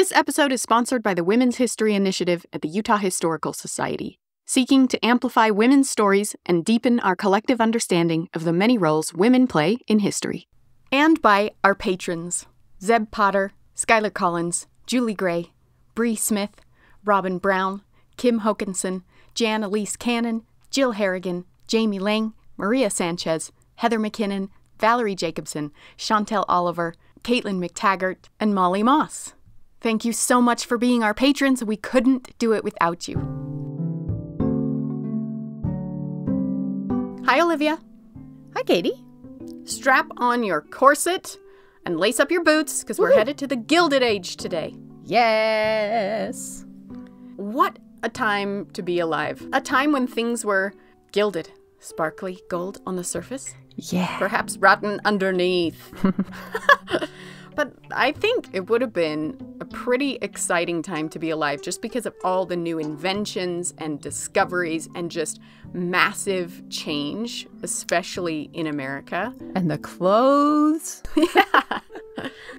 This episode is sponsored by the Women's History Initiative at the Utah Historical Society, seeking to amplify women's stories and deepen our collective understanding of the many roles women play in history. And by our patrons, Zeb Potter, Skylar Collins, Julie Gray, Bree Smith, Robin Brown, Kim Hokinson, Jan Elise Cannon, Jill Harrigan, Jamie Lang, Maria Sanchez, Heather McKinnon, Valerie Jacobson, Chantel Oliver, Caitlin McTaggart, and Molly Moss. Thank you so much for being our patrons. We couldn't do it without you. Hi, Olivia. Hi, Katie. Strap on your corset and lace up your boots because we're headed to the Gilded Age today. Yes. What a time to be alive. A time when things were gilded, sparkly gold on the surface. Yeah. Perhaps rotten underneath. But I think it would have been a pretty exciting time to be alive just because of all the new inventions and discoveries and just massive change, especially in America. And the clothes. Yeah.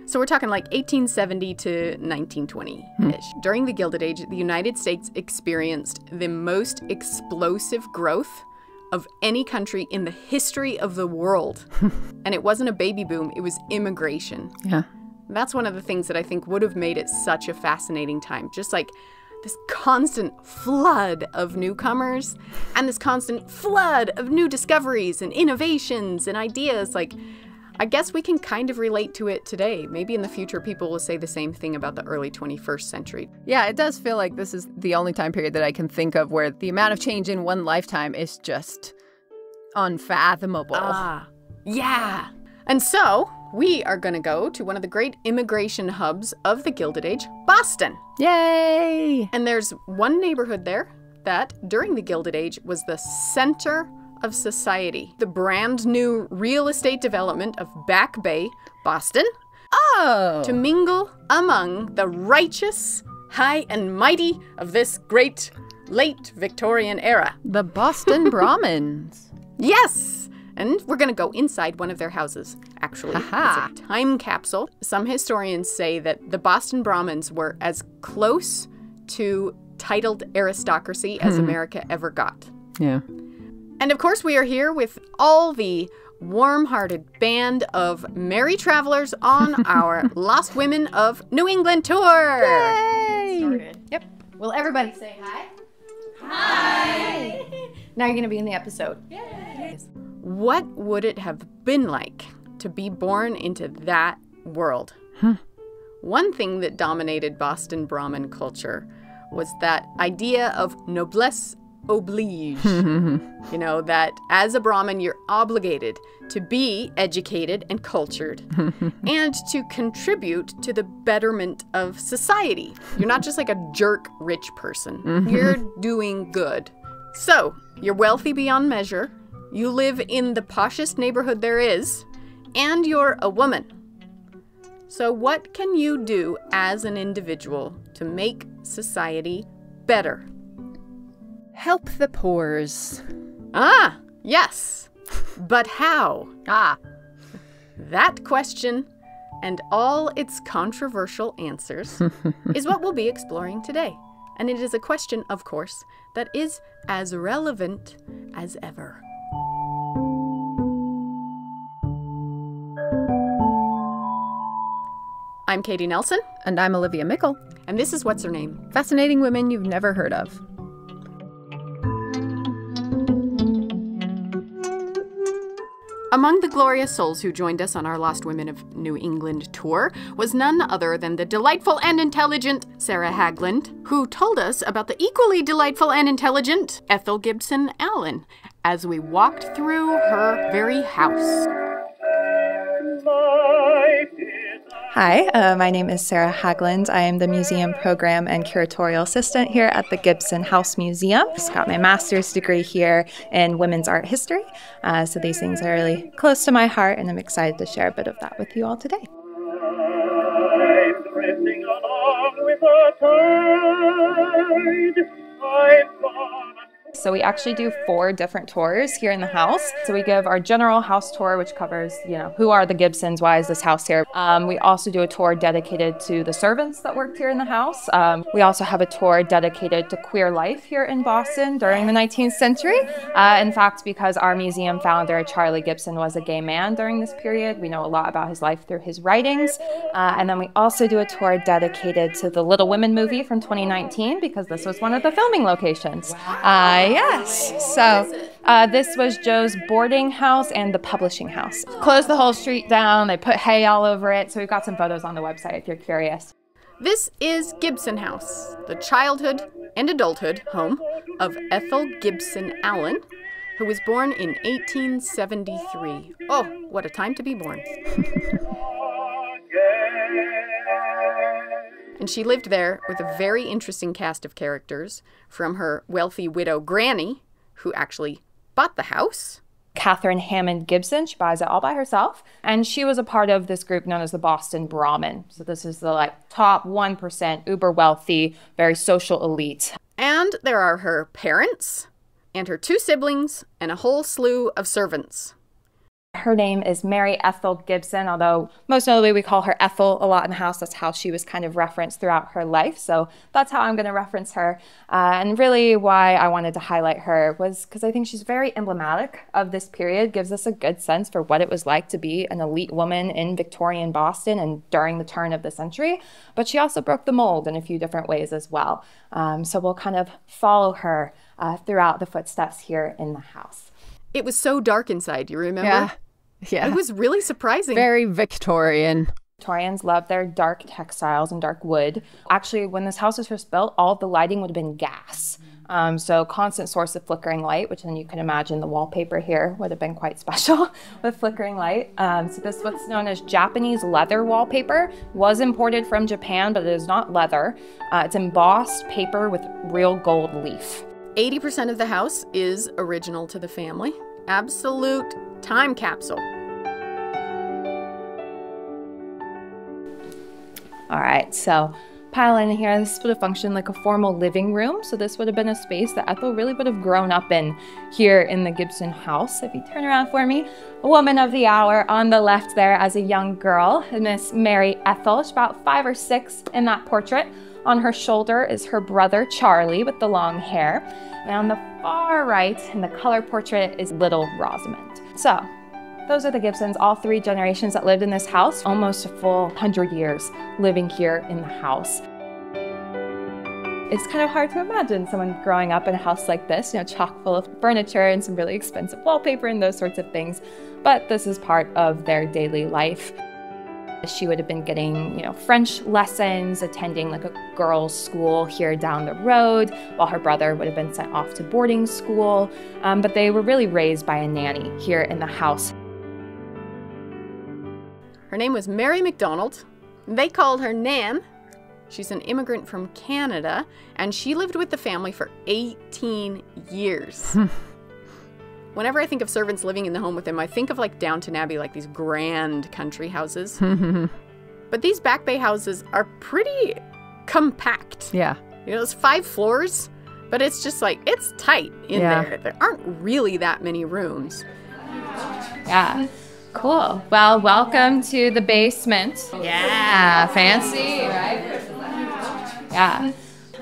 So we're talking like 1870 to 1920-ish. During the Gilded Age, the United States experienced the most explosive growth of any country in the history of the world. And it wasn't a baby boom, it was immigration. Yeah. That's one of the things that I think would have made it such a fascinating time. Just like this constant flood of newcomers and this constant flood of new discoveries and innovations and ideas. Like, I guess we can kind of relate to it today. Maybe in the future, people will say the same thing about the early 21st century. Yeah, it does feel like this is the only time period that I can think of where the amount of change in one lifetime is just unfathomable. Yeah. And so we are going to go to one of the great immigration hubs of the Gilded Age, Boston. Yay! And there's one neighborhood there that, during the Gilded Age, was the center of society. The brand new real estate development of Back Bay, Boston. Oh! To mingle among the righteous, high and mighty of this great late Victorian era. The Boston Brahmins. Yes! And we're going to go inside one of their houses, actually. Ha-ha. It's a time capsule. Some historians say that the Boston Brahmins were as close to titled aristocracy as America ever got. Yeah. And of course, we are here with all the warm-hearted band of merry travelers on our Lost Women of New England tour. Yay! Yep. Will everybody say hi? Hi! Now you're going to be in the episode. Yay! What would it have been like to be born into that world? One thing that dominated Boston Brahmin culture was that idea of noblesse oblige. You know, that as a Brahmin, you're obligated to be educated and cultured and to contribute to the betterment of society. You're not just like a jerk rich person. You're doing good. So, you're wealthy beyond measure, you live in the poshest neighborhood there is, and you're a woman. So what can you do as an individual to make society better? Help the poors. Ah, yes. But how? That question and all its controversial answers is what we'll be exploring today. And it is a question, of course, that is as relevant as ever. I'm Katie Nelson. And I'm Olivia Mickle. And this is What's Her Name? Fascinating women you've never heard of. Among the glorious souls who joined us on our Lost Women of New England tour was none other than the delightful and intelligent Sarah Hagland, who told us about the equally delightful and intelligent Ethel Gibson Allen as we walked through her very house. Hi, my name is Sarah Hagland. I am the Museum Program and Curatorial Assistant here at the Gibson House Museum. Just got my master's degree here in Women's Art History, so these things are really close to my heart, and I'm excited to share a bit of that with you all today. I'm drifting along with the tide. I've gone So we actually do 4 different tours here in the house. So we give our general house tour, which covers, who are the Gibsons? Why is this house here? We also do a tour dedicated to the servants that worked here in the house. We also have a tour dedicated to queer life here in Boston during the 19th century. In fact, because our museum founder, Charlie Gibson, was a gay man during this period, we know a lot about his life through his writings. And then we also do a tour dedicated to the Little Women movie from 2019, because this was one of the filming locations. Yes. So this was Joe's boarding house and the publishing house. Closed the whole street down. They put hay all over it. So we've got some photos on the website if you're curious. This is Gibson House, the childhood and adulthood home of Ethel Gibson Allen, who was born in 1873. Oh, what a time to be born. And she lived there with a very interesting cast of characters, from her wealthy widow Granny, who actually bought the house. Catherine Hammond Gibson, she buys it all by herself. And she was a part of this group known as the Boston BRAHMIN. So this is the top 1%, uber wealthy, very social elite. And there are her parents and her 2 siblings and a whole slew of servants. Her name is Mary Ethel Gibson, although most notably we call her Ethel a lot in the house. That's how she was kind of referenced throughout her life. So that's how I'm going to reference her. And really why I wanted to highlight her was because I think she's very emblematic of this period, gives us a good sense for what it was like to be an elite woman in Victorian Boston and during the turn of the century. But she also broke the mold in a few different ways as well. So we'll kind of follow her throughout the footsteps here in the house. It was so dark inside, you remember? Yeah. It was really surprising. Very Victorian. Victorians loved their dark textiles and dark wood. Actually, when this house was first built, all the lighting would have been gas. So constant source of flickering light, which then you can imagine the wallpaper here would have been quite special with flickering light. So this what's known as Japanese leather wallpaper, was imported from Japan, but it is not leather. It's embossed paper with real gold leaf. 80% of the house is original to the family. Absolute time capsule. All right, so pile in here. This would have functioned like a formal living room. So this would have been a space that Ethel really would have grown up in here in the Gibson house. If you turn around for me, a woman of the hour on the left there as a young girl, Miss Mary Ethel. She's about 5 or 6 in that portrait. On her shoulder is her brother, Charlie, with the long hair. And on the far right, in the color portrait, is little Rosamond. So those are the Gibsons, all 3 generations that lived in this house, almost a full 100 years living here in the house. It's kind of hard to imagine someone growing up in a house like this, chock full of furniture and some really expensive wallpaper and those sorts of things. But this is part of their daily life. She would have been getting, French lessons, attending like a girls' school here down the road, while her brother would have been sent off to boarding school. But they were really raised by a nanny here in the house. Her name was Mary MacDonald. They called her Nan. She's an immigrant from Canada, and she lived with the family for 18 years. Whenever I think of servants living in the home with them, I think of like Downton Abbey, like these grand country houses. But these Back Bay houses are pretty compact. Yeah. It's 5 floors, but it's just like, it's tight in there. There aren't really that many rooms. Yeah. Cool. Well, welcome to the basement. Yeah. Fancy, right?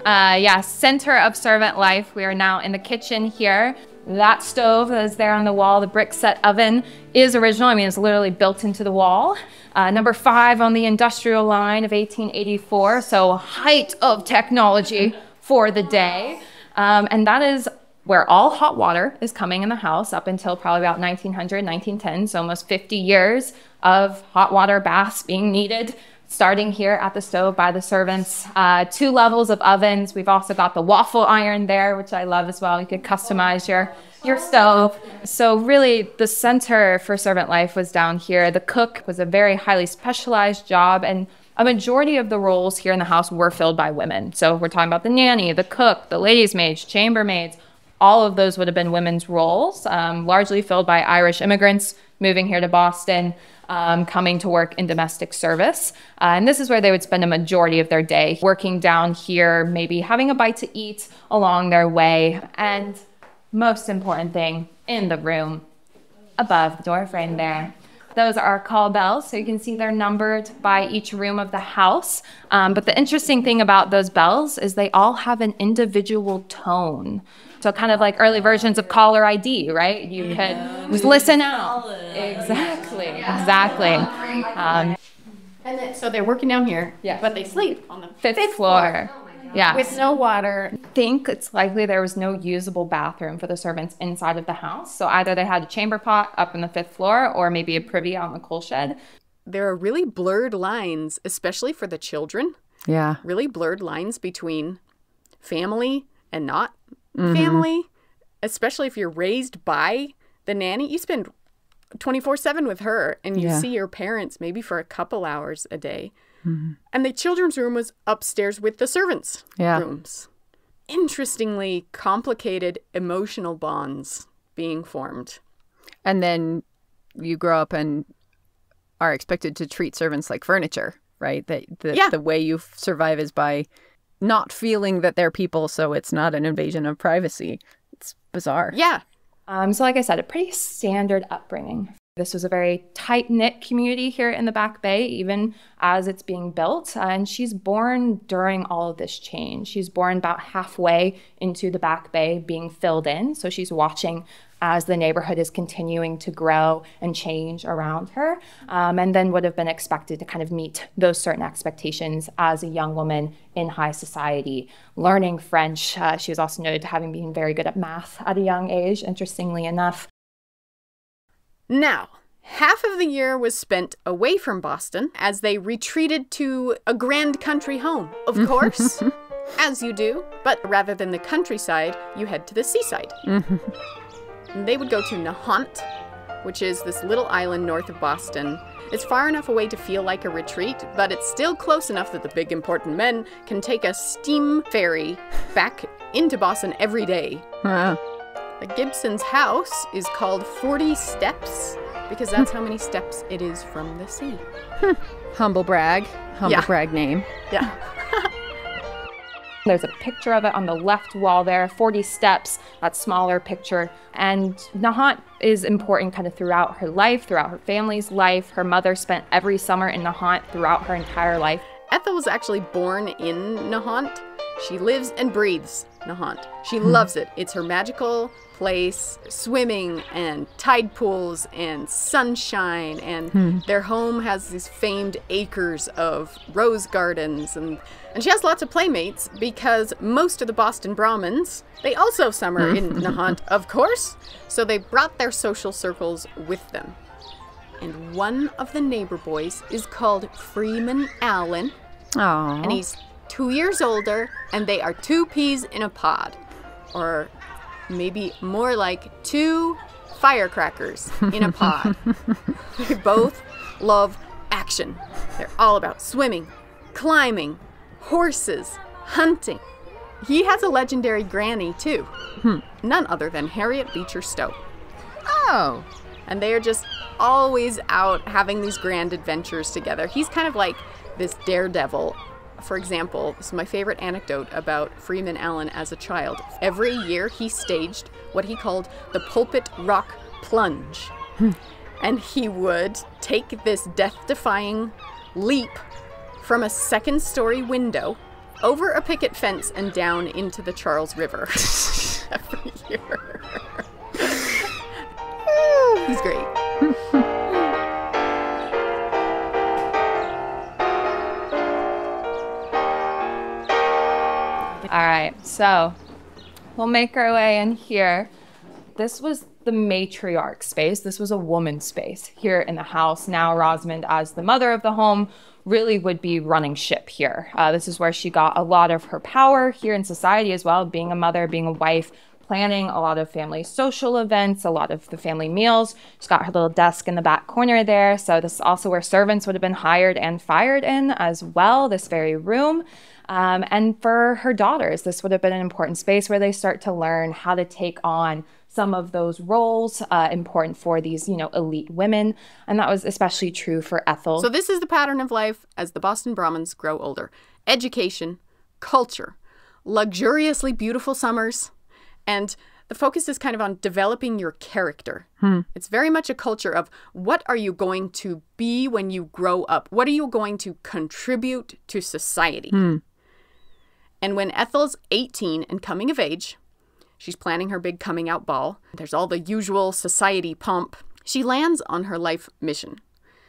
Yeah. Center of servant life. We are now in the kitchen here. That stove that is there on the wall, the brick set oven, is original. I mean, it's literally built into the wall. Number 5 on the industrial line of 1884, so height of technology for the day. And that is where all hot water is coming in the house up until probably about 1900, 1910, so almost 50 years of hot water baths being needed, starting here at the stove by the servants. 2 levels of ovens. We've also got the waffle iron there, which I love as well. You could customize your stove. So really the center for servant life was down here. The cook was a very highly specialized job, and a majority of the roles here in the house were filled by women. So we're talking about the nanny, the cook, the ladies' maids, chambermaids. All of those would have been women's roles, largely filled by Irish immigrants moving here to Boston, coming to work in domestic service. And this is where they would spend a majority of their day, working down here, maybe having a bite to eat along their way. And most important thing in the room, above the door frame there. Those are call bells, so you can see they're numbered by each room of the house. But the interesting thing about those bells is they all have an individual tone. So kind of like early versions of caller ID, right? You could just listen out. Exactly. And then, so they're working down here, but they sleep on the Fifth floor. Yeah. with no water. I think it's likely there was no usable bathroom for the servants inside of the house. So either they had a chamber pot up in the 5th floor or maybe a privy out in the coal shed. There are really blurred lines, especially for the children. Yeah. Really blurred lines between family and not family, especially if you're raised by the nanny. You spend 24/7 with her and you see your parents maybe for a couple hours a day. And the children's room was upstairs with the servants' rooms. Interestingly complicated emotional bonds being formed. And then you grow up and are expected to treat servants like furniture, right? The way you survive is by not feeling that they're people, so it's not an invasion of privacy. It's bizarre. Yeah. So like I said, a pretty standard upbringing. This was a very tight-knit community here in the Back Bay, even as it's being built. And she's born during all of this change. She's born about halfway into the Back Bay being filled in. So she's watching as the neighborhood is continuing to grow and change around her, and then would have been expected to kind of meet those certain expectations as a young woman in high society, learning French. She was also noted to having been very good at math at a young age, interestingly enough. Now, half of the year was spent away from Boston as they retreated to a grand country home, of course, as you do. But rather than the countryside, you head to the seaside. And they would go to Nahant, which is this little island north of Boston. It's far enough away to feel like a retreat, but it's still close enough that the big important men can take a steam ferry back into Boston every day. The Gibson's house is called 40 Steps because that's how many steps it is from the sea. Humble brag. Humble brag name. Yeah. There's a picture of it on the left wall there, 40 steps, that smaller picture. And Nahant is important kind of throughout her life, throughout her family's life. Her mother spent every summer in Nahant throughout her entire life. Ethel was actually born in Nahant. She lives and breathes Nahant. She loves it. It's her magical place, swimming and tide pools and sunshine, and their home has these famed acres of rose gardens, and she has lots of playmates because most of the Boston Brahmins, they also summer in Nahant, of course, so they brought their social circles with them. And one of the neighbor boys is called Freeman Allen, and he's 2 years older, and they are 2 peas in a pod, or maybe more like 2 firecrackers in a pod. They both love action. They're all about swimming, climbing, horses, hunting. He has a legendary granny, too. None other than Harriet Beecher Stowe. Oh. And they are just always out having these grand adventures together. He's kind of like this daredevil. For example, this is my favorite anecdote about Freeman Allen as a child. Every year he staged what he called the Pulpit Rock Plunge. And he would take this death-defying leap from a 2nd-story window over a picket fence and down into the Charles River every year. He's great. All right, so we'll make our way in here. This was the matriarch space. This was a woman's space here in the house. Now Rosamond, as the mother of the home, really would be running ship here. This is where she got a lot of her power here in society as well, being a mother, being a wife, planning a lot of family social events, a lot of the family meals. She's got her little desk in the back corner there. So this is also where servants would have been hired and fired in as well, this very room. And for her daughters, this would have been an important space where they start to learn how to take on some of those roles important for these, elite women. And that was especially true for Ethel. So this is the pattern of life as the Boston Brahmins grow older. Education, culture, luxuriously beautiful summers, and the focus is kind of on developing your character. It's very much a culture of what are you going to be when you grow up? What are you going to contribute to society? And when Ethel's 18 and coming of age, she's planning her big coming out ball. There's all the usual society pomp. She lands on her life mission.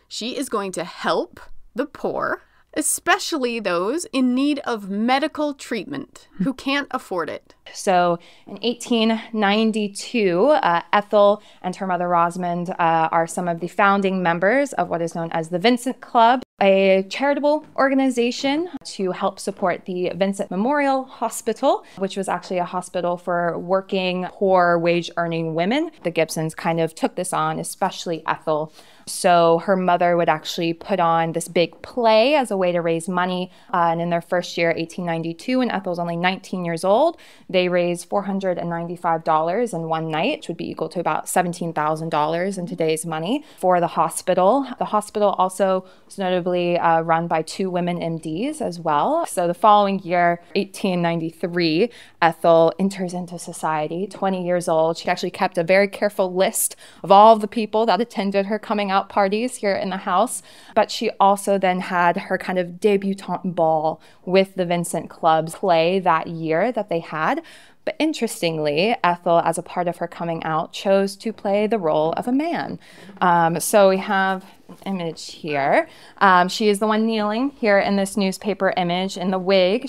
She is going to help the poor, especially those in need of medical treatment who can't afford it. So in 1892, Ethel and her mother Rosamond are some of the founding members of what is known as the Vincent Club, a charitable organization to help support the Vincent Memorial Hospital, which was actually a hospital for working, poor, wage-earning women. The Gibsons kind of took this on, especially Ethel. So her mother would actually put on this big play as a way to raise money. And in their first year, 1892, when Ethel's only 19 years old, they raised $495 in one night, which would be equal to about $17,000 in today's money for the hospital. The hospital also was notably run by 2 women MDs as well. So the following year, 1893, Ethel enters into society, 20 years old. She actually kept a very careful list of all of the people that attended her coming out parties here in the house. But she also then had her kind of debutante ball with the Vincent Club's play that year that they had. But interestingly, Ethel, as a part of her coming out, chose to play the role of a man. So we have an image here. She is the one kneeling here in this newspaper image in the wig.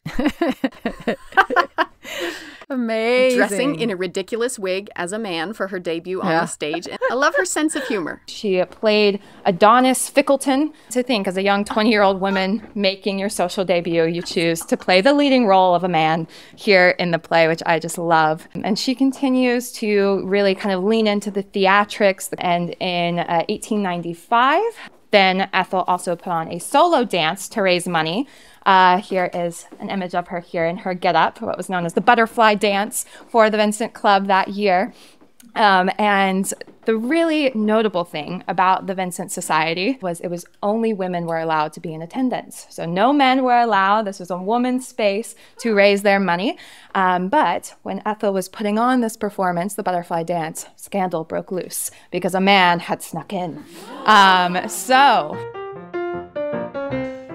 Amazing. Dressing in a ridiculous wig as a man for her debut on the stage. And I love her sense of humor. She played Adonis Fickleton. To think, as a young 20-year-old woman making your social debut, you choose to play the leading role of a man here in the play, which I just love. And she continues to really kind of lean into the theatrics. And in 1895, then Ethel also put on a solo dance to raise money. Here is an image of her here in her getup, what was known as the butterfly dance for the Vincent Club that year. And the really notable thing about the Vincent Society was it was only women were allowed to be in attendance. So no men were allowed. This was a woman's space to raise their money. But when Ethel was putting on this performance, the butterfly dance, scandal broke loose because a man had snuck in.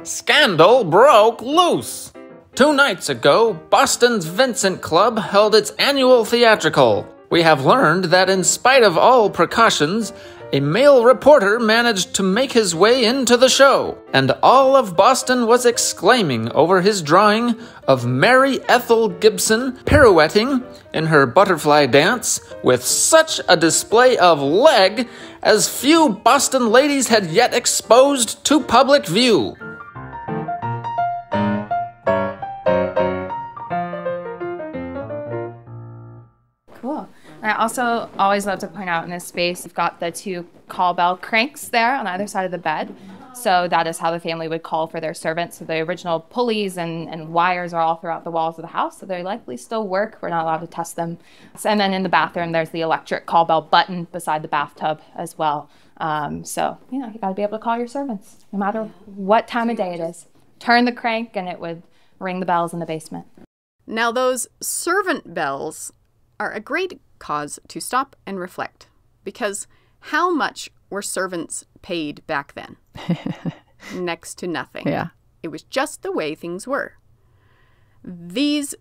Scandal broke loose. 2 nights ago, Boston's Vincent Club held its annual theatrical. We have learned that in spite of all precautions, a male reporter managed to make his way into the show, and all of Boston was exclaiming over his drawing of Mary Ethel Gibson pirouetting in her butterfly dance with such a display of leg as few Boston ladies had yet exposed to public view. Cool. I also always love to point out in this space, you've got the 2 call bell cranks there on either side of the bed. So that is how the family would call for their servants. So the original pulleys and wires are all throughout the walls of the house. So they likely still work. We're not allowed to test them. And then in the bathroom, there's the electric call bell button beside the bathtub as well. So, you got to be able to call your servants no matter what time of day it is. Turn the crank and it would ring the bells in the basement. Now, those servant bells are a great cause to stop and reflect, because how much were servants paid back then? Next to nothing. Yeah. It was just the way things were. These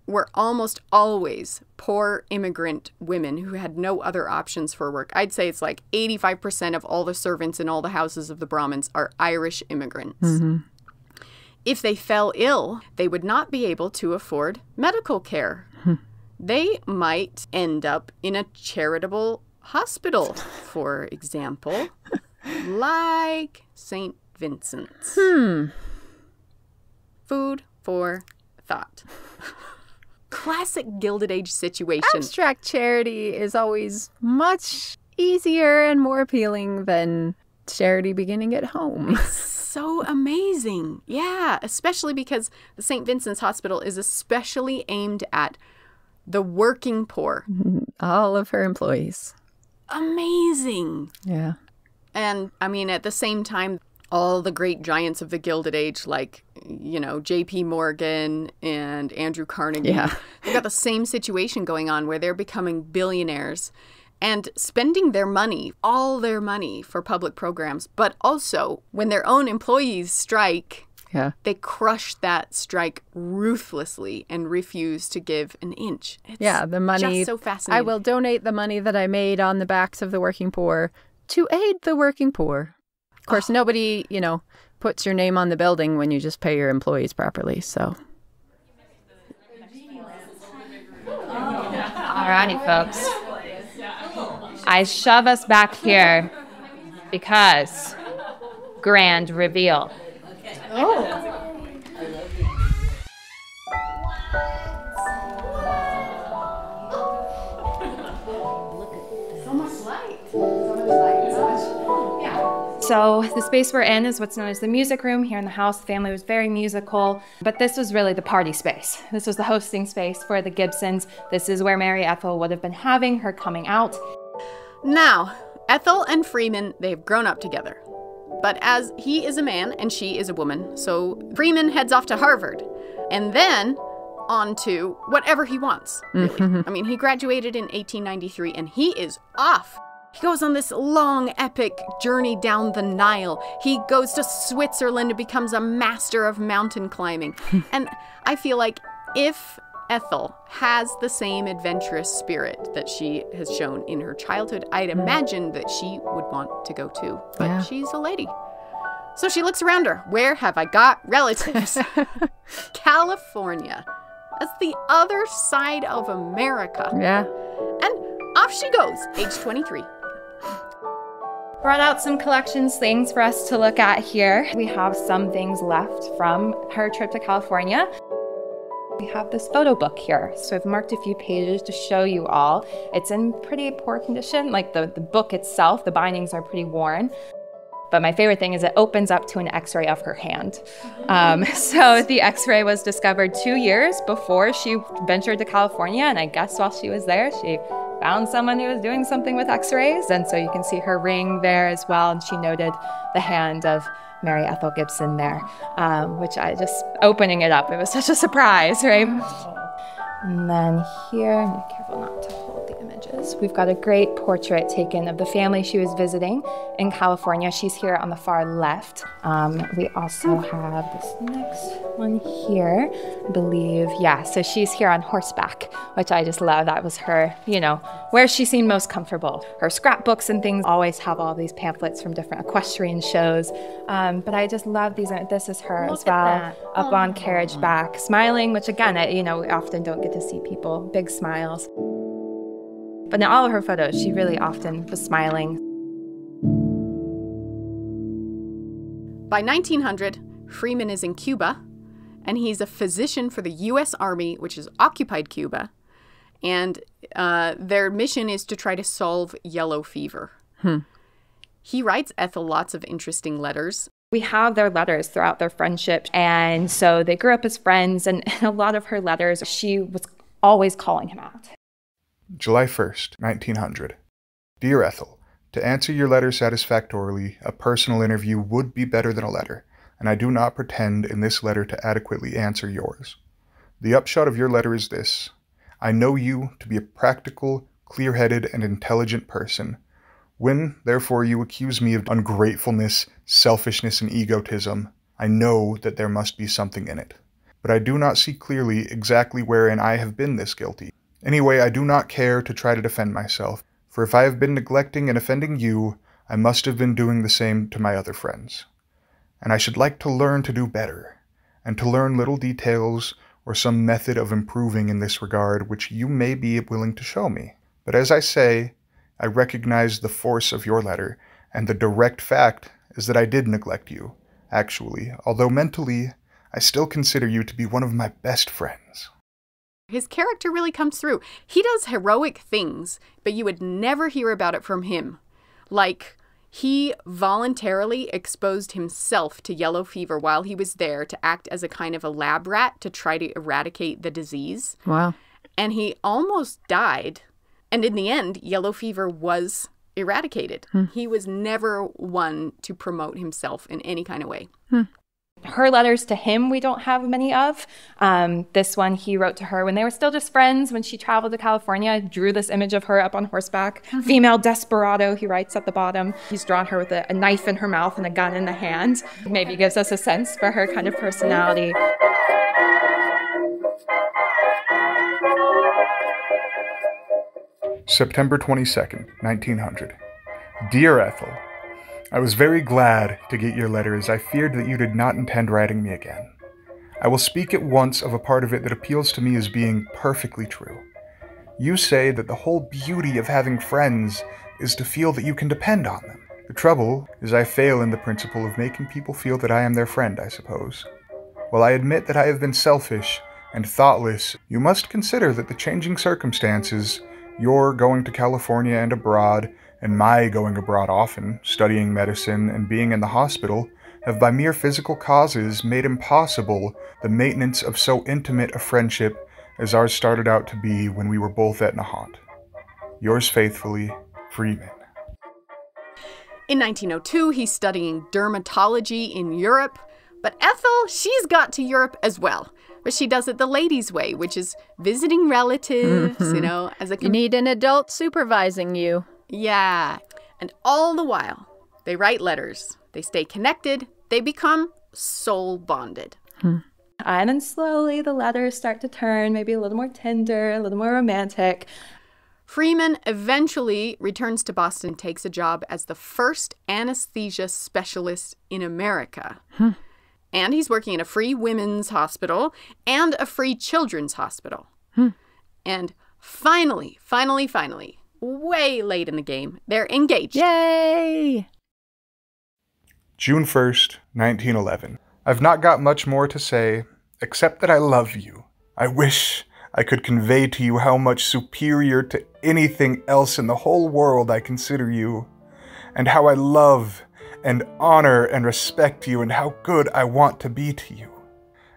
were almost always poor immigrant women who had no other options for work. I'd say it's like 85% of all the servants in all the houses of the Brahmins are Irish immigrants. Mm-hmm. If they fell ill, they would not be able to afford medical care. They might end up in a charitable hospital, for example, like St. Vincent's. Food for thought. Classic Gilded Age situation. Abstract charity is always much easier and more appealing than charity beginning at home. So amazing. Yeah, especially because the St. Vincent's Hospital is especially aimed at the working poor. All of her employees. Amazing. Yeah. And I mean, at the same time, all the great giants of the Gilded Age, like, J.P. Morgan and Andrew Carnegie. Yeah. They've got the same situation going on where they're becoming billionaires and spending their money, all their money, for public programs. But also, when their own employees strike, they crush that strike ruthlessly and refuse to give an inch. It's the money. Just so fascinating. I will donate the money that I made on the backs of the working poor to aid the working poor. Of course, nobody, puts your name on the building when you just pay your employees properly, so. Alrighty, folks. I shove us back here because grand reveal. So the space we're in is what's known as the music room here in the house. The family was very musical, but this was really the party space. This was the hosting space for the Gibsons. This is where Mary Ethel would have been having her coming out. Now, Ethel and Freeman, they've grown up together. But as he is a man and she is a woman, so Freeman heads off to Harvard and then on to whatever he wants, really. I mean, he graduated in 1893 and he is off. He goes on this long, epic journey down the Nile. He goes to Switzerland and becomes a master of mountain climbing. And I feel like if Ethel has the same adventurous spirit that she has shown in her childhood, I'd imagine that she would want to go too. But she's a lady. So she looks around her. Where have I got relatives? California. That's the other side of America. Yeah. And off she goes, age 23. Brought out some collections things for us to look at here. We have some things left from her trip to California. We have this photo book here. So I've marked a few pages to show you all. It's in pretty poor condition. Like the book itself, the bindings are pretty worn. But my favorite thing is it opens up to an x-ray of her hand. So the x-ray was discovered 2 years before she ventured to California. And I guess while she was there, she found someone who was doing something with x-rays. And so you can see her ring there as well. And she noted the hand of Mary Ethel Gibson there, which opening it up, it was such a surprise, right? And then here, be careful not to hold the images. We've got a great portrait taken of the family she was visiting in California. She's here on the far left. We also have this next one here, I believe. Yeah, so she's here on horseback, which I just love. That was her, where she seemed most comfortable. Her scrapbooks and things always have all these pamphlets from different equestrian shows. But I just love these. This is her as well, up on carriage back, smiling, which again, we often don't get to see people, big smiles. But in all of her photos, she really often was smiling. By 1900, Freeman is in Cuba, and he's a physician for the U.S. Army, which has occupied Cuba. And their mission is to try to solve yellow fever. He writes Ethel lots of interesting letters. We have their letters throughout their friendship, and so they grew up as friends, and in a lot of her letters, she was always calling him out. July 1st, 1900. Dear Ethel, to answer your letter satisfactorily, a personal interview would be better than a letter, and I do not pretend in this letter to adequately answer yours. The upshot of your letter is this. I know you to be a practical, clear-headed, and intelligent person. When, therefore, you accuse me of ungratefulness, selfishness, and egotism, I know that there must be something in it. But I do not see clearly exactly wherein I have been this guilty. Anyway, I do not care to try to defend myself, for if I have been neglecting and offending you, I must have been doing the same to my other friends. And I should like to learn to do better, and to learn little details or some method of improving in this regard which you may be willing to show me. But as I say, I recognize the force of your letter, and the direct fact is that I did neglect you, actually, although mentally, I still consider you to be one of my best friends. His character really comes through. He does heroic things, but you would never hear about it from him. Like, he voluntarily exposed himself to yellow fever while he was there to act as a kind of a lab rat to try to eradicate the disease. Wow. And he almost died. And in the end, yellow fever was eradicated. He was never one to promote himself in any kind of way. Her letters to him, we don't have many of. This one he wrote to her when they were still just friends, when she traveled to California, drew this image of her up on horseback. Female desperado, he writes at the bottom. He's drawn her with a knife in her mouth and a gun in the hand. Maybe gives us a sense for her kind of personality. September 22nd, 1900. Dear Ethel, I was very glad to get your letter, as I feared that you did not intend writing me again. I will speak at once of a part of it that appeals to me as being perfectly true. You say that the whole beauty of having friends is to feel that you can depend on them. The trouble is I fail in the principle of making people feel that I am their friend, I suppose. While I admit that I have been selfish and thoughtless, you must consider that the changing circumstances, your going to California and abroad, and my going abroad often, studying medicine and being in the hospital, have by mere physical causes made impossible the maintenance of so intimate a friendship as ours started out to be when we were both at Nahant. Yours faithfully, Freeman. In 1902, he's studying dermatology in Europe, but Ethel, she's got to Europe as well. But she does it the ladies' way, which is visiting relatives, as a... You need an adult supervising you. Yeah. And all the while, they write letters. They stay connected. They become soul bonded. And then slowly the letters start to turn, maybe a little more tender, a little more romantic. Freeman eventually returns to Boston and takes a job as the first anesthesia specialist in America. And he's working in a free women's hospital and a free children's hospital. And finally, way late in the game, they're engaged. Yay! June 1st, 1911. I've not got much more to say, except that I love you. I wish I could convey to you how much superior to anything else in the whole world I consider you, and how I love and honor and respect you, and how good I want to be to you,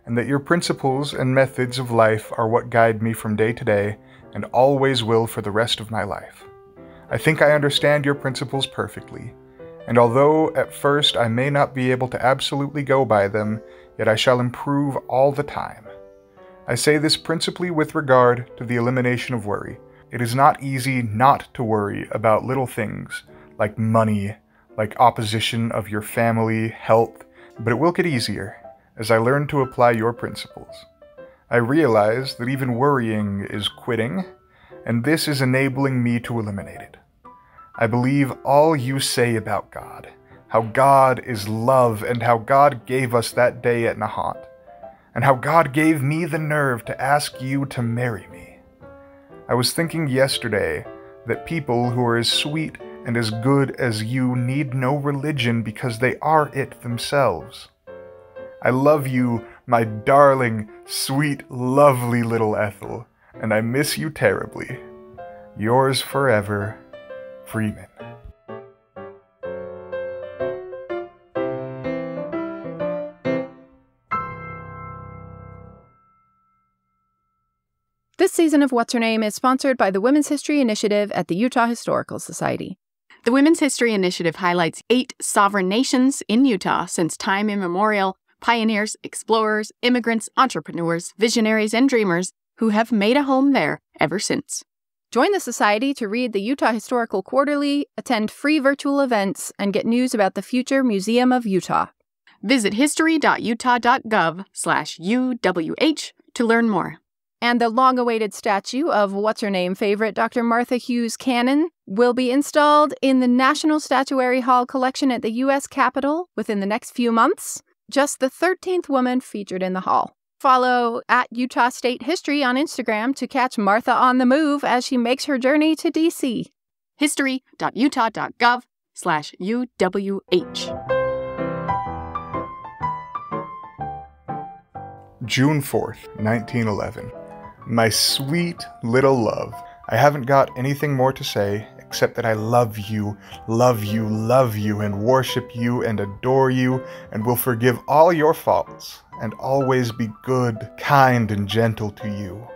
and that your principles and methods of life are what guide me from day to day, and always will for the rest of my life. I think I understand your principles perfectly, and although at first I may not be able to absolutely go by them, yet I shall improve all the time. I say this principally with regard to the elimination of worry. It is not easy not to worry about little things, like money, like opposition of your family, health, but it will get easier as I learn to apply your principles. I realize that even worrying is quitting, and this is enabling me to eliminate it. I believe all you say about God, how God is love, and how God gave us that day at Nahant, and how God gave me the nerve to ask you to marry me. I was thinking yesterday that people who are as sweet and as good as you need no religion because they are it themselves. I love you, my darling, sweet, lovely little Ethel, and I miss you terribly. Yours forever, Freeman. This season of What's Her Name is sponsored by the Women's History Initiative at the Utah Historical Society. The Women's History Initiative highlights 8 sovereign nations in Utah since time immemorial, pioneers, explorers, immigrants, entrepreneurs, visionaries, and dreamers who have made a home there ever since. Join the Society to read the Utah Historical Quarterly, attend free virtual events, and get news about the future Museum of Utah. Visit history.utah.gov/UWH to learn more. And the long-awaited statue of What's-Her-Name favorite Dr. Martha Hughes Cannon will be installed in the National Statuary Hall collection at the U.S. Capitol within the next few months. Just the 13th woman featured in the hall. Follow at Utah State History on Instagram to catch Martha on the move as she makes her journey to D.C. history.utah.gov/UWH. June 4th, 1911. My sweet little love. I haven't got anything more to say except that I love you, love you, love you, and worship you and adore you, and will forgive all your faults, and always be good, kind, and gentle to you.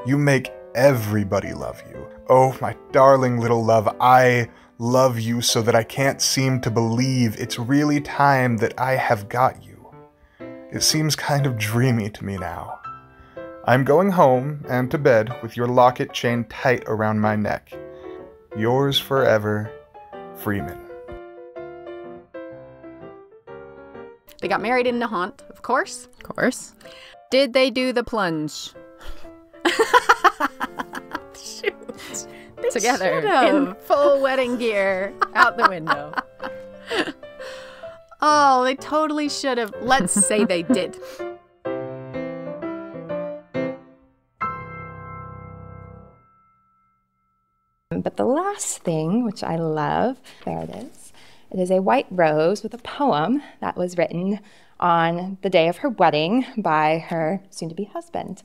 You make everybody love you. Oh, my darling little love, I love you so that I can't seem to believe it's really time that I have got you. It seems kind of dreamy to me now. I'm going home and to bed with your locket chained tight around my neck. Yours forever, Freeman. They got married in Nahant, of course. Of course. Did they do the plunge? Shoot. Together in full wedding gear out the window. Oh, they totally should have. Let's say they did. But the last thing, which I love, there it is. It is a white rose with a poem that was written on the day of her wedding by her soon-to-be husband.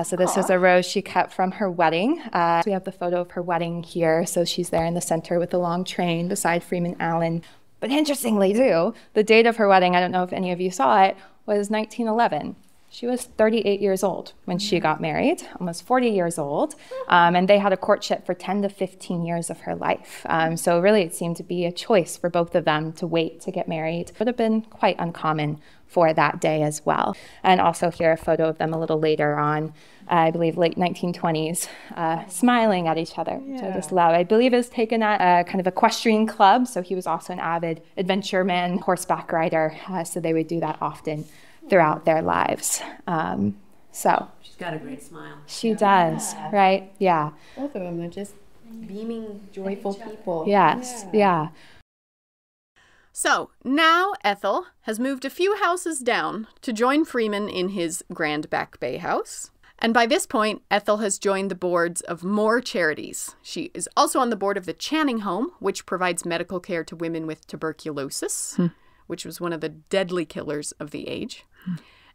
So this was a rose she kept from her wedding. We have the photo of her wedding here. So she's there in the center with the long train beside Freeman Allen. But interestingly, too, the date of her wedding, I don't know if any of you saw it, was 1911. She was 38 years old when she got married, almost 40 years old, and they had a courtship for 10 to 15 years of her life. So really it seemed to be a choice for both of them to wait to get married. It would have been quite uncommon for that day as well. And also here a photo of them a little later on, I believe late 1920s, smiling at each other, which I just love. I believe it was taken at a kind of equestrian club, so he was also an avid adventureman, horseback rider, so they would do that often throughout their lives. So she's got a great smile. She does, right? Yeah. Both of them are just beaming, joyful people. Yes, yeah. So now Ethel has moved a few houses down to join Freeman in his Grand Back Bay house. And by this point, Ethel has joined the boards of more charities. She is also on the board of the Channing Home, which provides medical care to women with tuberculosis, which was one of the deadly killers of the age.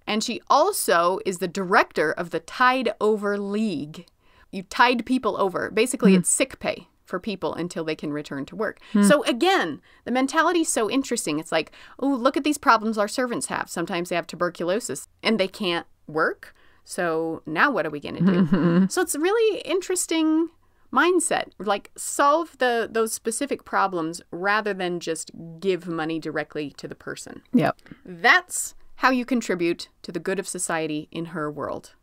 And she also is the director of the Tide Over League. You tide people over. Basically, it's sick pay for people until they can return to work. So again, the mentality is so interesting. It's like, oh, look at these problems our servants have. Sometimes they have tuberculosis and they can't work. So now what are we going to do? So it's a really interesting mindset. Like, solve those specific problems rather than just give money directly to the person. Yep. That's how you contribute to the good of society in her world.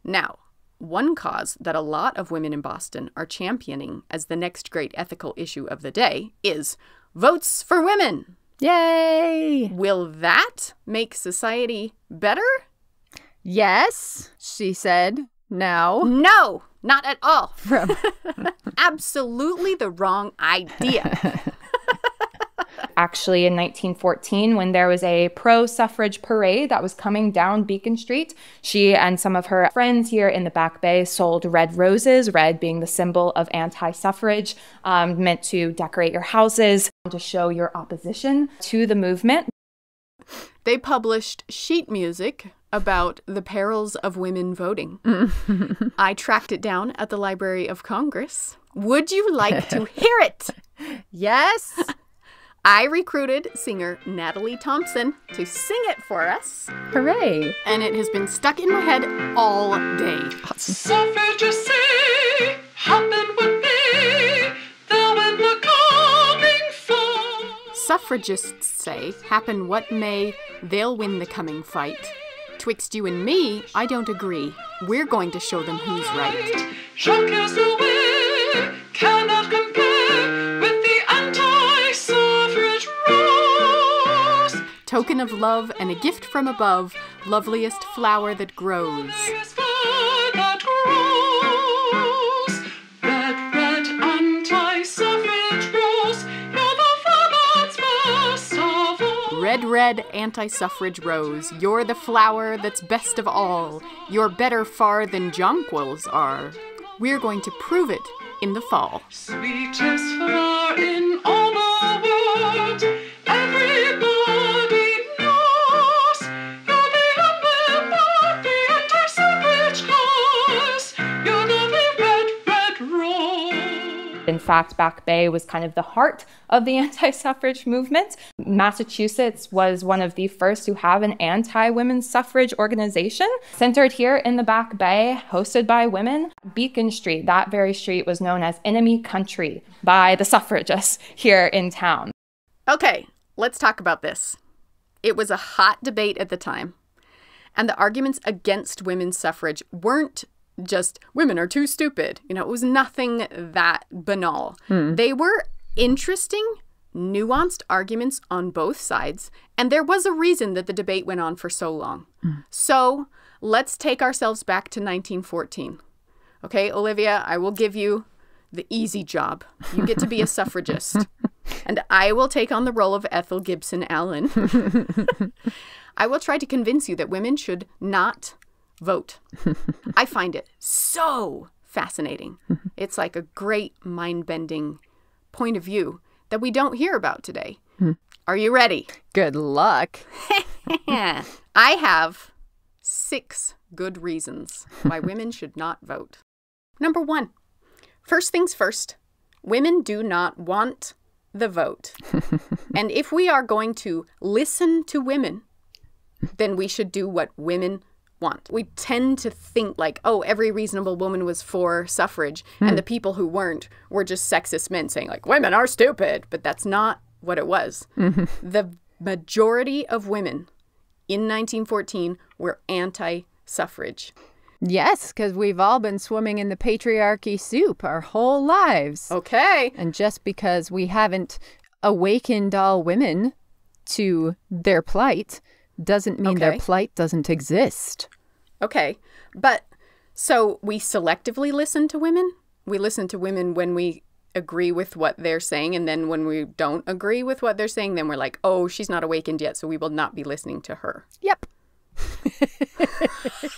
Now, one cause that a lot of women in Boston are championing as the next great ethical issue of the day is votes for women. Yay! Will that make society better? Yes, she said. Now. No, not at all. Absolutely the wrong idea. Actually, in 1914, when there was a pro-suffrage parade that was coming down Beacon Street, she and some of her friends here in the Back Bay sold red roses, red being the symbol of anti-suffrage, meant to decorate your houses to show your opposition to the movement. They published sheet music about the perils of women voting. I tracked it down at the Library of Congress. Would you like to hear it? Yes. I recruited singer Natalie Thompson to sing it for us. Hooray. And it has been stuck in my head all day. Suffragists say, happen what may, they'll win the coming fight. Suffragists say, happen what may, they'll win the coming fight. Twixt you and me, I don't agree. We're going to show them who's right. Jacques Castaway cannot compare with the anti-suffrage rose. Token of love and a gift from above, loveliest flower that grows. That grows. Red, red anti-suffrage rose, you're the flower that's best of all. Red, red anti-suffrage rose, you're the flower that's best of all. You're better far than jonquils are. We're going to prove it in the fall. Sweetest flower in all the world, everybody knows. You're the emblem of the anti-suffrage cause. You're the red, red rose. In fact, Back Bay was kind of the heart of the anti-suffrage movement. Massachusetts was one of the first to have an anti-women's suffrage organization centered here in the Back Bay, hosted by women. Beacon Street, that very street, was known as enemy country by the suffragists here in town. Okay, let's talk about this. It was a hot debate at the time, and the arguments against women's suffrage weren't just women are too stupid. You know, it was nothing that banal. They were interesting, nuanced arguments on both sides, and there was a reason that the debate went on for so long. So let's take ourselves back to 1914. Okay, Olivia, I will give you the easy job. You get to be a suffragist, and I will take on the role of Ethel Gibson Allen. I will try to convince you that women should not vote. I find it so fascinating. It's like a great mind-bending point of view that we don't hear about today. Are you ready? Good luck. I have 6 good reasons why women should not vote. Number 1, first things first, women do not want the vote. And if we are going to listen to women, then we should do what women want. We tend to think like, oh, every reasonable woman was for suffrage, and the people who weren't were just sexist men saying like, women are stupid. But that's not what it was. The majority of women in 1914 were anti-suffrage. Yes, because we've all been swimming in the patriarchy soup our whole lives. Okay. And just because we haven't awakened all women to their plight doesn't mean their plight doesn't exist. Okay. But so we selectively listen to women? We listen to women when we agree with what they're saying, and then when we don't agree with what they're saying, then we're like, oh, she's not awakened yet, so we will not be listening to her. Yep.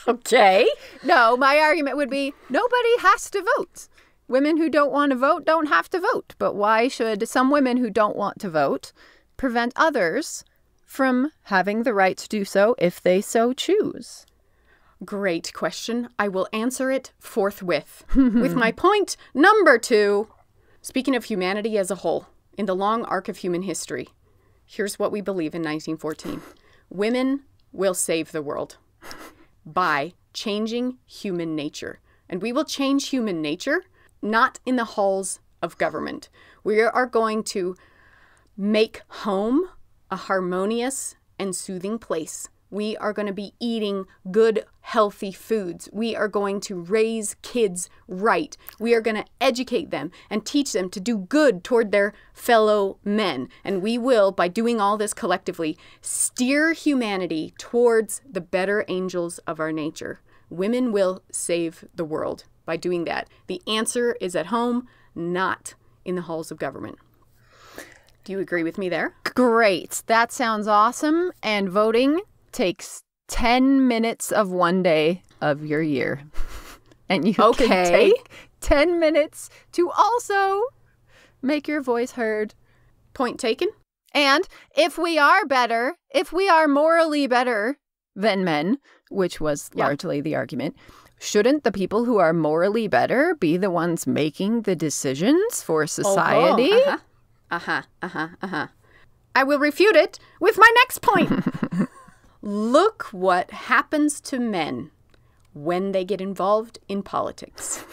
Okay. No, my argument would be nobody has to vote. Women who don't want to vote don't have to vote. But why should some women who don't want to vote prevent others from having the right to do so if they so choose? Great question. I will answer it forthwith. With my point number 2, speaking of humanity as a whole, in the long arc of human history, here's what we believe in 1914. Women will save the world by changing human nature. And we will change human nature not in the halls of government. We are going to make home a harmonious and soothing place. We are going to be eating good, healthy foods. We are going to raise kids right. We are going to educate them and teach them to do good toward their fellow men. And we will, by doing all this collectively, steer humanity towards the better angels of our nature. Women will save the world by doing that. The answer is at home, not in the halls of government. Do you agree with me there? Great. That sounds awesome. And voting takes 10 minutes of one day of your year. And you can take 10 minutes to also make your voice heard. Point taken. And if we are better, if we are morally better than men, which was largely the argument, shouldn't the people who are morally better be the ones making the decisions for society? I will refute it with my next point. Look what happens to men when they get involved in politics.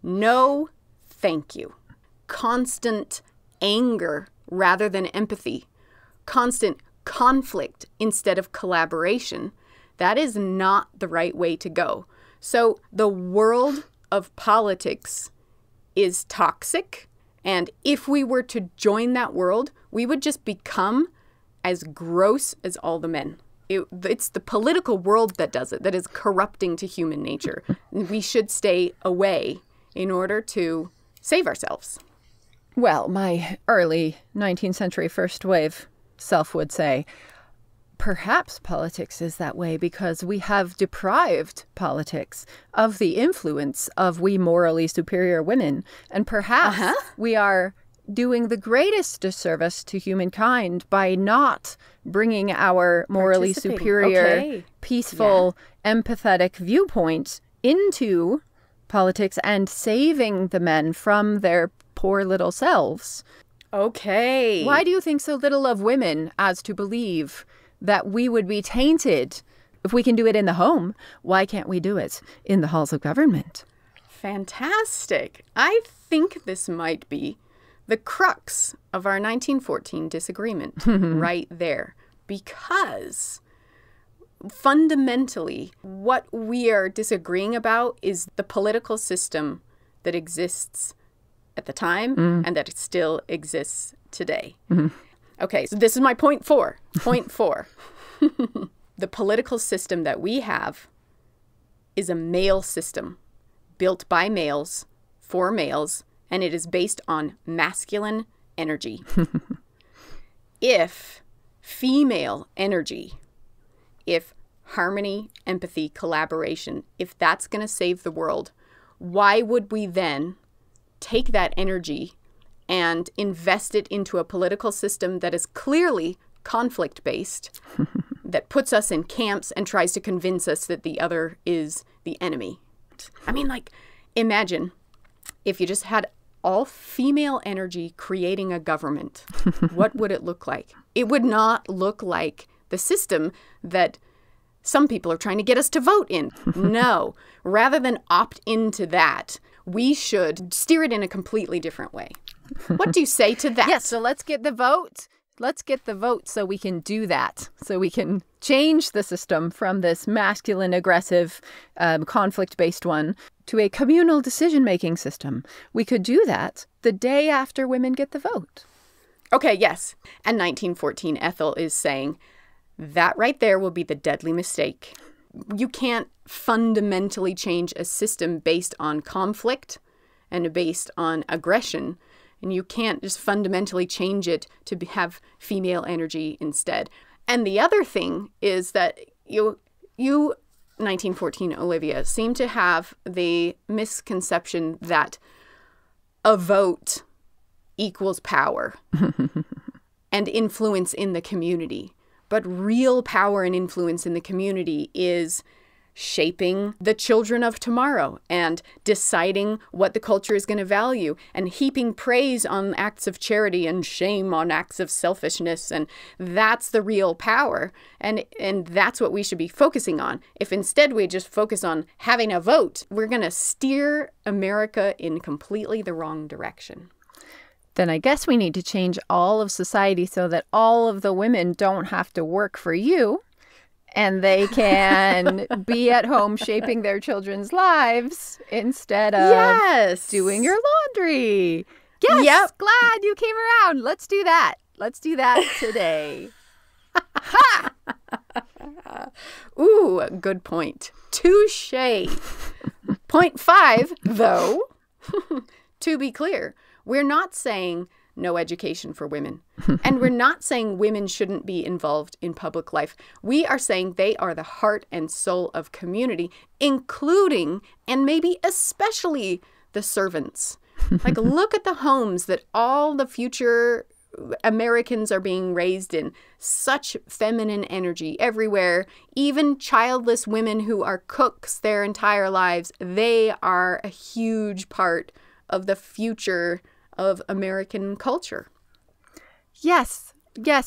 No, thank you. Constant anger rather than empathy. Constant conflict instead of collaboration. That is not the right way to go. So the world of politics is toxic. And if we were to join that world, we would just become as gross as all the men. It's the political world that does it, that is corrupting to human nature. We should stay away in order to save ourselves. Well, my early 19th century first wave self would say, perhaps politics is that way because we have deprived politics of the influence of we morally superior women. And perhaps we are doing the greatest disservice to humankind by not bringing our morally superior, peaceful, empathetic viewpoint into politics and saving the men from their poor little selves. Okay. Why do you think so little of women as to believe that we would be tainted if we can do it in the home? Why can't we do it in the halls of government? Fantastic. I think this might be the crux of our 1914 disagreement right there. Because fundamentally, what we are disagreeing about is the political system that exists at the time and that it still exists today. Okay, so this is my point 4. Point 4. The political system that we have is a male system built by males for males, and it is based on masculine energy. If female energy, if harmony, empathy, collaboration, if that's going to save the world, why would we then take that energy and invest it into a political system that is clearly conflict-based, that puts us in camps and tries to convince us that the other is the enemy? I mean, like, imagine if you just had all female energy creating a government. What would it look like? It would not look like the system that some people are trying to get us to vote in. No. Rather than opt into that, we should steer it in a completely different way. What do you say to that? Yes, so let's get the vote. Let's get the vote so we can do that. So we can change the system from this masculine, aggressive, conflict-based one to a communal decision-making system. We could do that the day after women get the vote. Okay, yes. And 1914, Ethel is saying that right there will be the deadly mistake. You can't fundamentally change a system based on conflict and based on aggression. And you can't just fundamentally change it to have female energy instead. And the other thing is that you 1914, Olivia, seem to have the misconception that a vote equals power and influence in the community. But real power and influence in the community is shaping the children of tomorrow and deciding what the culture is going to value and heaping praise on acts of charity and shame on acts of selfishness. And that's the real power. And that's what we should be focusing on. If instead we just focus on having a vote, we're going to steer America in completely the wrong direction. Then I guess we need to change all of society so that all of the women don't have to work for you. And they can be at home shaping their children's lives instead of doing your laundry. Yes, yep. Glad you came around. Let's do that. Let's do that today. Ha! Ooh, good point. Touché. Point 5, though, to be clear, we're not saying no education for women. And we're not saying women shouldn't be involved in public life. We are saying they are the heart and soul of community, including and maybe especially the servants. Like, look at the homes that all the future Americans are being raised in. Such feminine energy everywhere. Even childless women who are cooks their entire lives, they are a huge part of the future of American culture. Yes,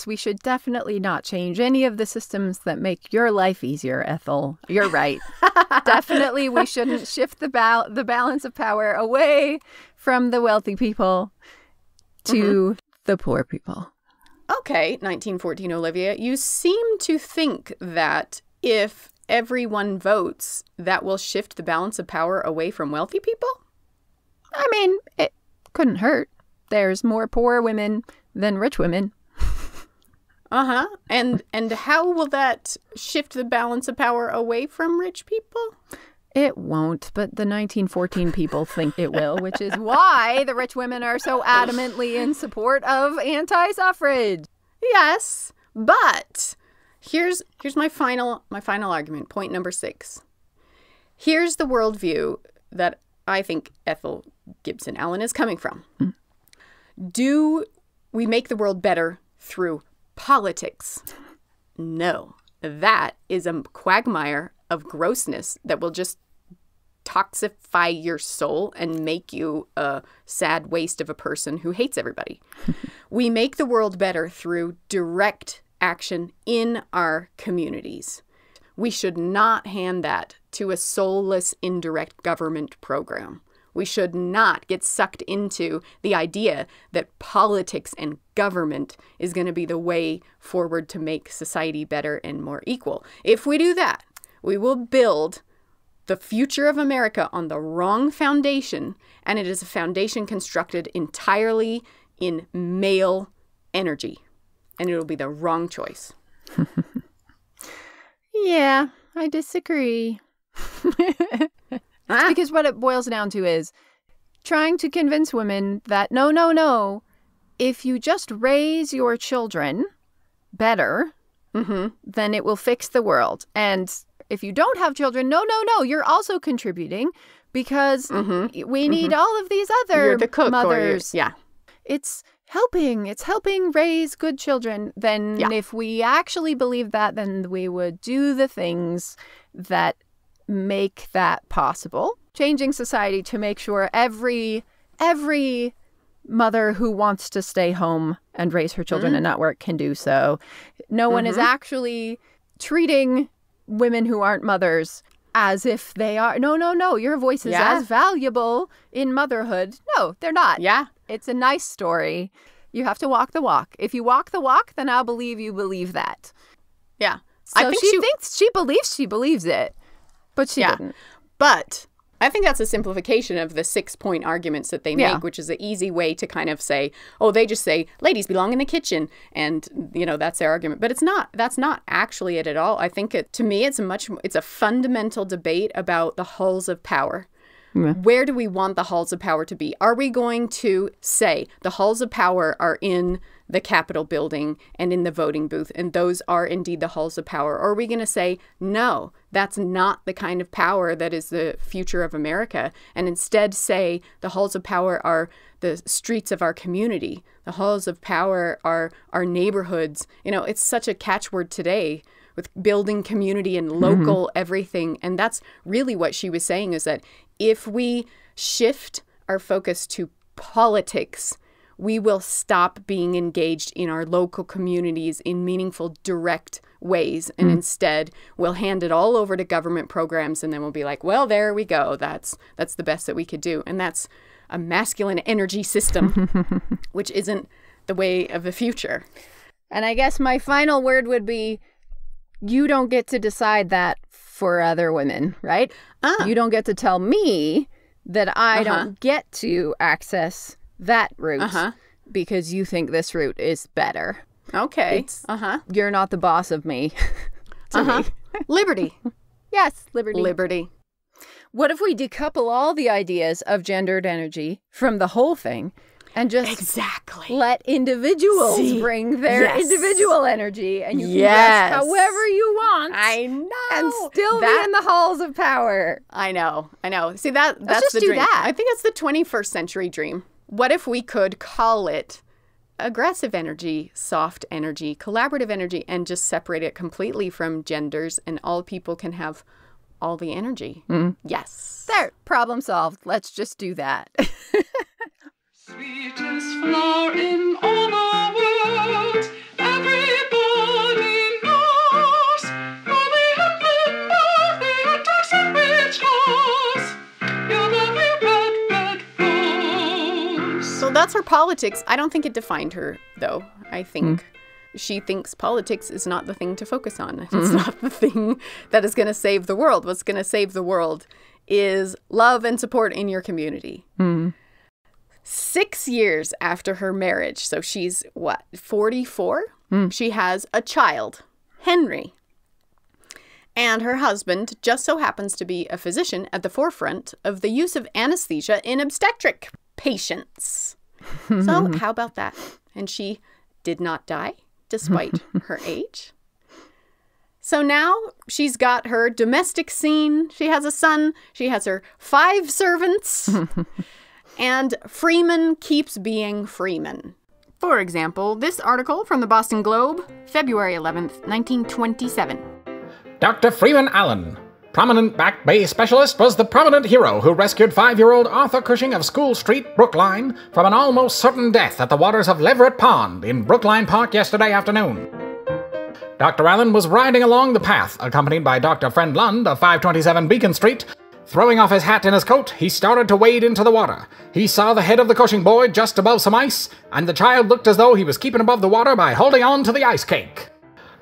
we should definitely not change any of the systems that make your life easier, Ethel. You're right. Definitely we shouldn't shift the balance of power away from the wealthy people to the poor people. Okay, 1914, Olivia, you seem to think that if everyone votes, that will shift the balance of power away from wealthy people? I mean, it couldn't hurt. There's more poor women than rich women. Uh-huh. And how will that shift the balance of power away from rich people? It won't, but the 1914 people think it will, which is why the rich women are so adamantly in support of anti-suffrage. Yes, but here's my final argument, point number 6. Here's the worldview that I think Ethel Gibson Allen is coming from. Do we make the world better through politics? No. That is a quagmire of grossness that will just detoxify your soul and make you a sad waste of a person who hates everybody. We make the world better through direct action in our communities. We should not hand that to a soulless, indirect government program. We should not get sucked into the idea that politics and government is going to be the way forward to make society better and more equal. If we do that, we will build the future of America on the wrong foundation, and it is a foundation constructed entirely in male energy, and it will be the wrong choice. Yeah, I disagree. Because what it boils down to is trying to convince women that no, if you just raise your children better, then it will fix the world. And if you don't have children, no, you're also contributing because we need all of these other You're the cook mothers. Yeah. It's helping raise good children. Then if we actually believe that, then we would do the things that make that possible. Changing society to make sure every mother who wants to stay home and raise her children and not work can do so. No one is actually treating women who aren't mothers as if they are. No, your voice is as valuable in motherhood. No, they're not. Yeah. It's a nice story. You have to walk the walk. If you walk the walk, then I'll believe you believe that. Yeah. So I think she thinks she believes it, but she didn't. But I think that's a simplification of the 6-point arguments that they make, which is an easy way to kind of say, oh, they just say ladies belong in the kitchen. And, that's their argument. But it's not. That's not actually it at all. I think to me, it's a fundamental debate about the halls of power. Yeah. Where do we want the halls of power to be? Are we going to say the halls of power are in the Capitol building and in the voting booth, and those are indeed the halls of power? Or are we going to say, no, that's not the kind of power that is the future of America, and instead say the halls of power are the streets of our community. The halls of power are our neighborhoods. It's such a catchword today with building community and local everything. And that's really what she was saying, is that if we shift our focus to politics, we will stop being engaged in our local communities in meaningful, direct ways. And instead, we'll hand it all over to government programs, and then we'll be like, well, there we go. That's the best that we could do. And that's a masculine energy system, which isn't the way of the future. And I guess my final word would be, you don't get to decide that for other women, right? You don't get to tell me that I don't get to access that route because you think this route is better. Okay. You're not the boss of me. Me. Liberty. Yes, liberty. Liberty. What if we decouple all the ideas of gendered energy from the whole thing and just let individuals bring their individual energy, and you can dress however you want. I know. And still be in the halls of power. I know. See, that's the dream. That. I think that's the 21st century dream. What if we could call it aggressive energy, soft energy, collaborative energy, and just separate it completely from genders, and all people can have all the energy? Yes. There, problem solved. Let's just do that. Sweetest flower in all the world, everybody knows. You're the emblem of the anti-suffrage cause. You're the red rose. So that's her politics. I don't think it defined her, though. I think she thinks politics is not the thing to focus on. It's not the thing that is going to save the world. What's going to save the world is love and support in your community. 6 years after her marriage, so she's, 44? She has a child, Henry. And her husband just so happens to be a physician at the forefront of the use of anesthesia in obstetric patients. So how about that? And she did not die, despite her age. So now she's got her domestic scene. She has a son. She has her 5 servants. And Freeman keeps being Freeman. For example, this article from the Boston Globe, February 11th, 1927. Dr. Freeman Allen, Prominent Back Bay specialist was the prominent hero who rescued 5-year-old Arthur Cushing of School Street, Brookline, from an almost certain death at the waters of Leverett Pond in Brookline Park yesterday afternoon. Dr. Allen was riding along the path, accompanied by Dr. Friend Lund of 527 Beacon Street. Throwing off his hat and his coat, he started to wade into the water. He saw the head of the Cushing boy just above some ice, and the child looked as though he was keeping above the water by holding on to the ice cake.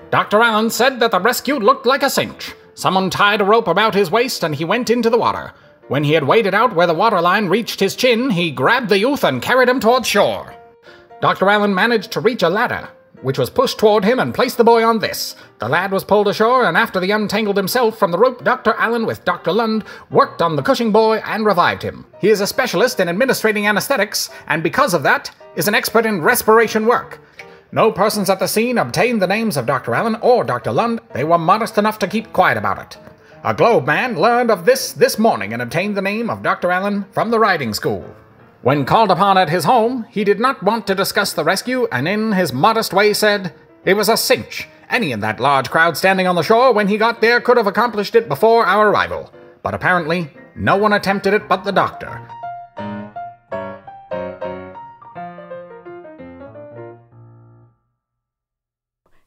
Dr. Allen said that the rescue looked like a cinch. Someone tied a rope about his waist and he went into the water. When he had waded out where the water line reached his chin, he grabbed the youth and carried him towards shore. Dr. Allen managed to reach a ladder, which was pushed toward him and placed the boy on this. The lad was pulled ashore, and after he untangled himself from the rope, Dr. Allen with Dr. Lund worked on the Cushing boy and revived him. He is a specialist in administrating anesthetics, and because of that, is an expert in respiration work. No persons at the scene obtained the names of Dr. Allen or Dr. Lund. They were modest enough to keep quiet about it. A Globe man learned of this morning and obtained the name of Dr. Allen from the riding school. When called upon at his home, he did not want to discuss the rescue, and in his modest way said, "It was a cinch. Any in that large crowd standing on the shore when he got there could have accomplished it before our arrival. But apparently, no one attempted it but the doctor."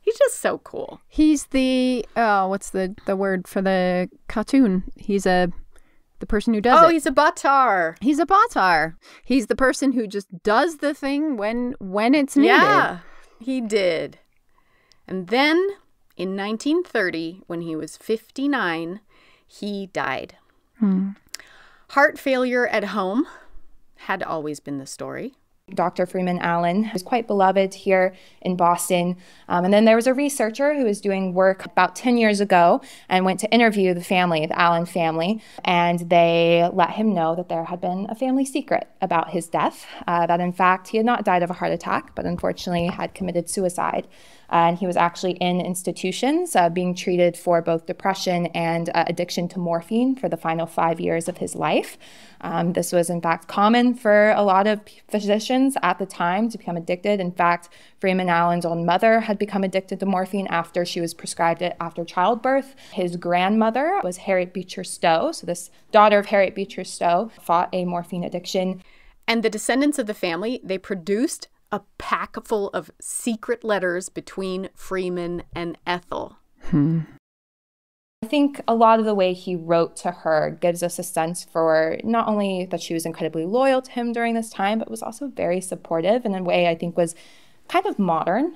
He's just so cool. He's the, what's the word for the cartoon? He's the person who does it. Oh, he's a batar. He's a batar. He's the person who just does the thing when it's needed. Yeah, he did. And then, in 1930, when he was 59, he died. Heart failure at home had always been the story. Dr. Freeman Allen was quite beloved here in Boston. And then there was a researcher who was doing work about 10 years ago and went to interview the family, the Allen family, and they let him know that there had been a family secret about his death, that in fact he had not died of a heart attack, but unfortunately had committed suicide. And he was actually in institutions being treated for both depression and addiction to morphine for the final 5 years of his life. This was in fact common for a lot of physicians at the time to become addicted. In fact, Freeman Allen's own mother had become addicted to morphine after she was prescribed it after childbirth. His grandmother was Harriet Beecher Stowe. So this daughter of Harriet Beecher Stowe fought a morphine addiction. And the descendants of the family, they produced a pack full of secret letters between Freeman and Ethel. I think a lot of the way he wrote to her gives us a sense for not only that she was incredibly loyal to him during this time, but was also very supportive in a way I think was kind of modern.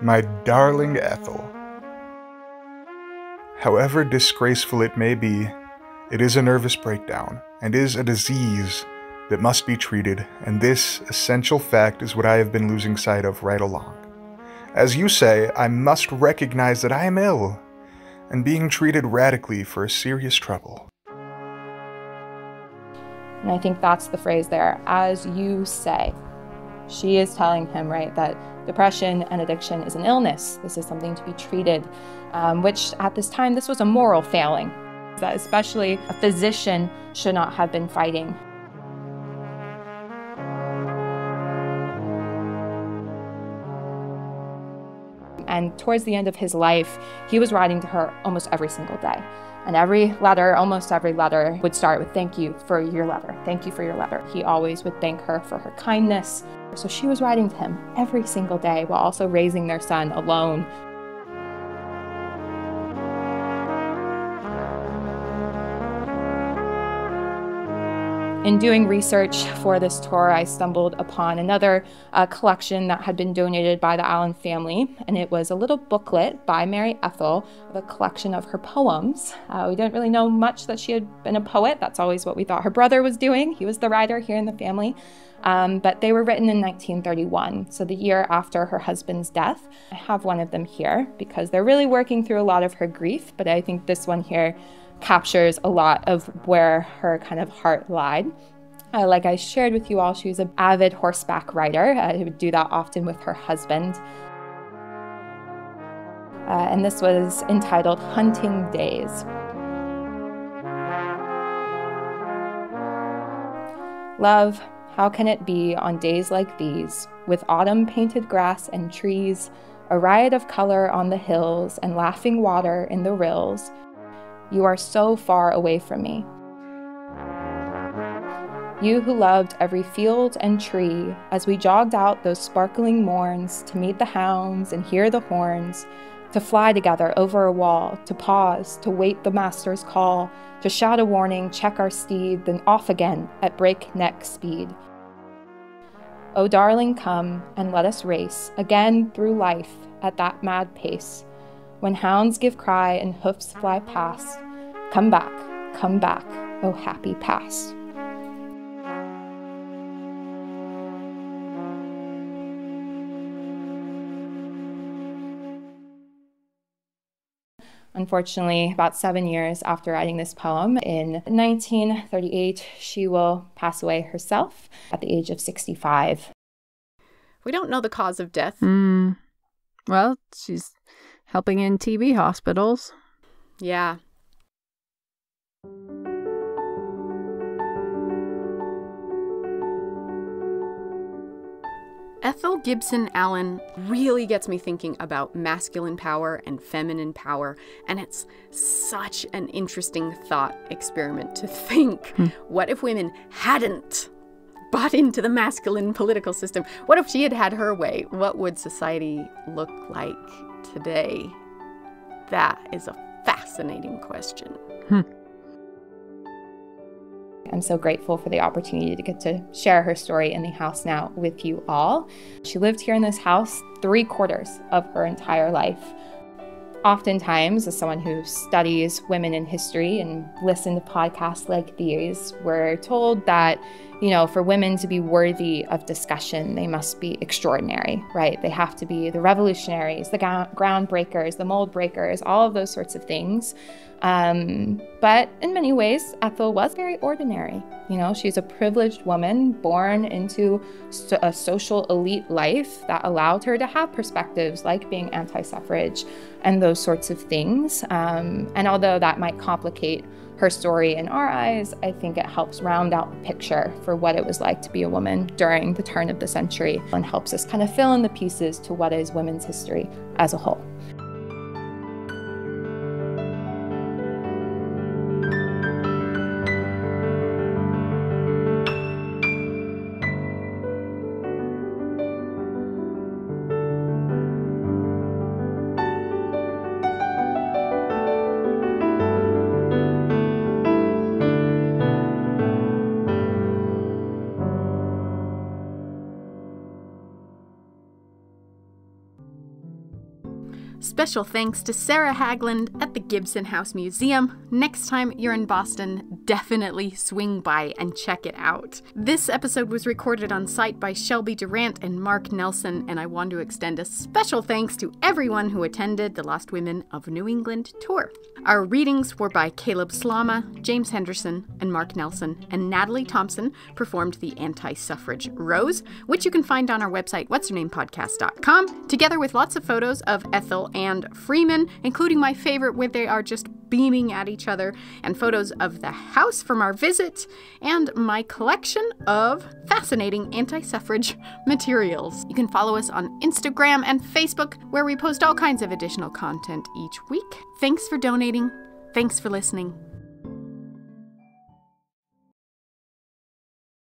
My darling Ethel. However disgraceful it may be, it is a nervous breakdown, and is a disease that must be treated, and this essential fact is what I have been losing sight of right along. As you say, I must recognize that I am ill, and being treated radically for a serious trouble. And I think that's the phrase there, as you say. She is telling him, right, that depression and addiction is an illness. This is something to be treated, which at this time, this was a moral failing that especially a physician should not have been fighting. And towards the end of his life, he was writing to her almost every single day. And every letter, almost every letter, would start with, "Thank you for your letter. Thank you for your letter." He always would thank her for her kindness. So she was writing to him every single day while also raising their son alone. In doing research for this tour, I stumbled upon another collection that had been donated by the Allen family, and it was a little booklet by Mary Ethel, a collection of her poems. We didn't really know much that she had been a poet. That's always what we thought her brother was doing. He was the writer here in the family. But they were written in 1931, so the year after her husband's death. I have one of them here because they're really working through a lot of her grief, but I think this one here captures a lot of where her kind of heart lied. Like I shared with you all, she was an avid horseback rider who would do that often with her husband. And this was entitled Hunting Days. Love, how can it be on days like these, with autumn painted grass and trees, a riot of color on the hills and laughing water in the rills. You are so far away from me. You who loved every field and tree as we jogged out those sparkling morns to meet the hounds and hear the horns, to fly together over a wall, to pause, to wait the master's call, to shout a warning, check our steed, then off again at breakneck speed. Oh, darling, come and let us race again through life at that mad pace. When hounds give cry and hoofs fly past, come back, oh happy past. Unfortunately, about 7 years after writing this poem, in 1938, she will pass away herself at the age of 65. We don't know the cause of death. Well, she's helping in TB hospitals. Yeah. Ethel Gibson Allen really gets me thinking about masculine power and feminine power, and it's such an interesting thought experiment to think, what if women hadn't bought into the masculine political system? What if she had had her way? What would society look like today? That is a fascinating question. I'm so grateful for the opportunity to get to share her story in the house now with you all. She lived here in this house 3/4 of her entire life. Oftentimes, as someone who studies women in history and listens to podcasts like these, we're told that, for women to be worthy of discussion, they must be extraordinary, right? They have to be the revolutionaries, the groundbreakers, the mold breakers, all of those sorts of things. But in many ways, Ethel was very ordinary. She's a privileged woman born into a social elite life that allowed her to have perspectives like being anti-suffrage and those sorts of things. And although that might complicate her story in our eyes, I think it helps round out the picture for what it was like to be a woman during the turn of the century and helps us kind of fill in the pieces to what is women's history as a whole. Special thanks to Sarah Hagland at the Gibson House Museum. Next time you're in Boston, definitely swing by and check it out. This episode was recorded on site by Shelby Durant and Mark Nelson, and I want to extend a special thanks to everyone who attended the Lost Women of New England tour. Our readings were by Caleb Slama, James Henderson, and Mark Nelson, and Natalie Thompson performed the anti-suffrage Rose, which you can find on our website, What'sHerNamePodcast.com, together with lots of photos of Ethel and Freeman, including my favorite where they are just beaming at each other, and photos of the house from our visit, and my collection of fascinating anti-suffrage materials. You can follow us on Instagram and Facebook, where we post all kinds of additional content each week. Thanks for donating. Thanks for listening.